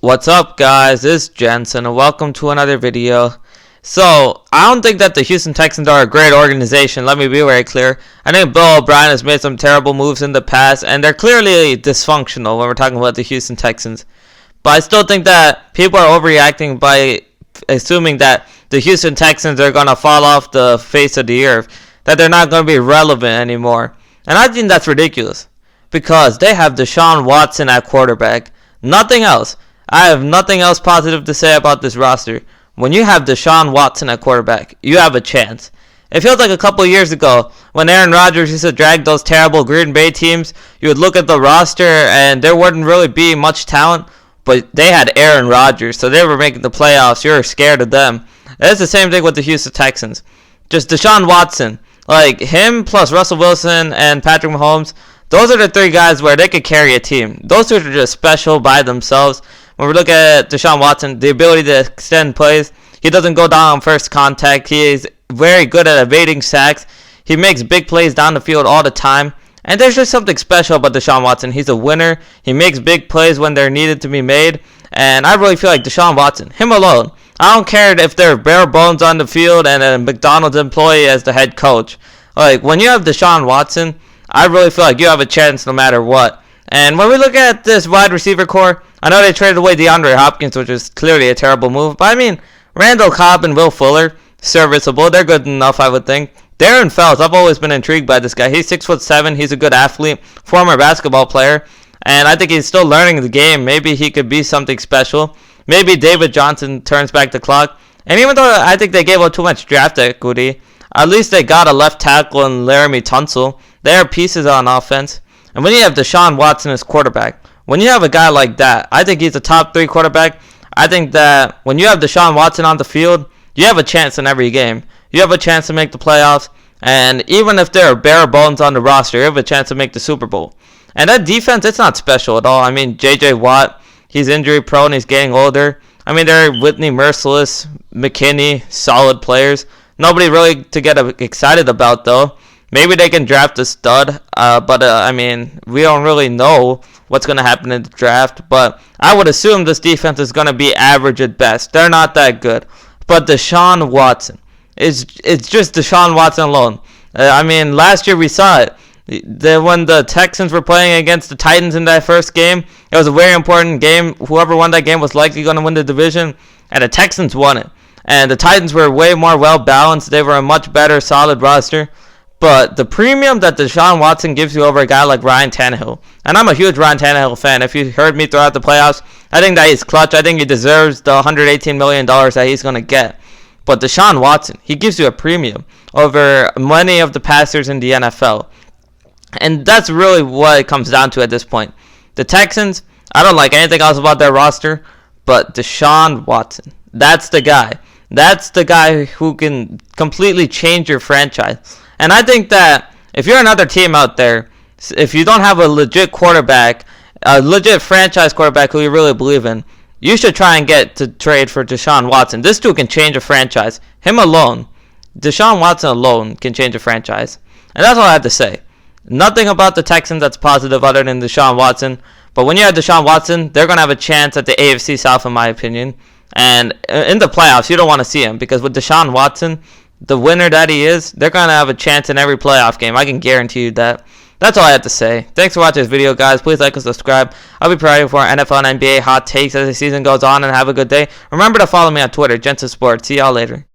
What's up, guys? It's Jensen and welcome to another video. So, I don't think that the Houston Texans are a great organization, let me be very clear. I think Bill O'Brien has made some terrible moves in the past, and they're clearly dysfunctional when we're talking about the Houston Texans. But I still think that people are overreacting by assuming that the Houston Texans are going to fall off the face of the earth, that they're not going to be relevant anymore. And I think that's ridiculous, because they have Deshaun Watson at quarterback. Nothing else. I have nothing else positive to say about this roster. When you have Deshaun Watson at quarterback, you have a chance. It feels like a couple years ago when Aaron Rodgers used to drag those terrible Green Bay teams. You would look at the roster and there wouldn't really be much talent, but they had Aaron Rodgers, so they were making the playoffs. You were scared of them. It's the same thing with the Houston Texans. Just Deshaun Watson, like him plus Russell Wilson and Patrick Mahomes, those are the three guys where they could carry a team. Those two are just special by themselves. When we look at Deshaun Watson, the ability to extend plays, he doesn't go down on first contact. He is very good at evading sacks. He makes big plays down the field all the time. And there's just something special about Deshaun Watson. He's a winner. He makes big plays when they're needed to be made. And I really feel like Deshaun Watson, him alone, I don't care if they're bare bones on the field and a McDonald's employee as the head coach. Like, when you have Deshaun Watson, I really feel like you have a chance no matter what. And when we look at this wide receiver core, I know they traded away DeAndre Hopkins, which is clearly a terrible move. But I mean, Randall Cobb and Will Fuller, serviceable. They're good enough, I would think. Darren Fells, I've always been intrigued by this guy. He's 6'7". He's a good athlete, former basketball player. And I think he's still learning the game. Maybe he could be something special. Maybe David Johnson turns back the clock. And even though I think they gave up too much draft equity, at least they got a left tackle in Laramie Tunsil. They are pieces on offense. And when you have Deshaun Watson as quarterback, when you have a guy like that, I think he's a top 3 quarterback. I think that when you have Deshaun Watson on the field, you have a chance in every game. You have a chance to make the playoffs. And even if there are bare bones on the roster, you have a chance to make the Super Bowl. And that defense, it's not special at all. I mean, J.J. Watt, he's injury prone, he's getting older. I mean, they're Whitney Merciless, McKinney, solid players. Nobody really to get excited about, though. Maybe they can draft a stud, but I mean, we don't really know what's going to happen in the draft. But I would assume this defense is going to be average at best. They're not that good. But Deshaun Watson, it's just Deshaun Watson alone. I mean, last year we saw it. When the Texans were playing against the Titans in that first game, it was a very important game. Whoever won that game was likely going to win the division, and the Texans won it. And the Titans were way more well-balanced. They were a much better, solid roster. But the premium that Deshaun Watson gives you over a guy like Ryan Tannehill, and I'm a huge Ryan Tannehill fan. If you heard me throughout the playoffs, I think that he's clutch. I think he deserves the $118 million that he's going to get. But Deshaun Watson, he gives you a premium over many of the passers in the NFL. And that's really what it comes down to at this point. The Texans, I don't like anything else about their roster, but Deshaun Watson, that's the guy. That's the guy who can completely change your franchise. And I think that if you're another team out there, if you don't have a legit quarterback, a legit franchise quarterback who you really believe in, you should try and get to trade for Deshaun Watson. This dude can change a franchise. Him alone, Deshaun Watson alone can change a franchise. And that's all I have to say. Nothing about the Texans that's positive other than Deshaun Watson. But when you have Deshaun Watson, they're going to have a chance at the AFC South, in my opinion. And in the playoffs, you don't want to see him. Because with Deshaun Watson, the winner that he is, they're going to have a chance in every playoff game. I can guarantee you that. That's all I have to say. Thanks for watching this video, guys. Please like and subscribe. I'll be providing for NFL and NBA hot takes as the season goes on, and have a good day. Remember to follow me on Twitter, Jensen Sports. See y'all later.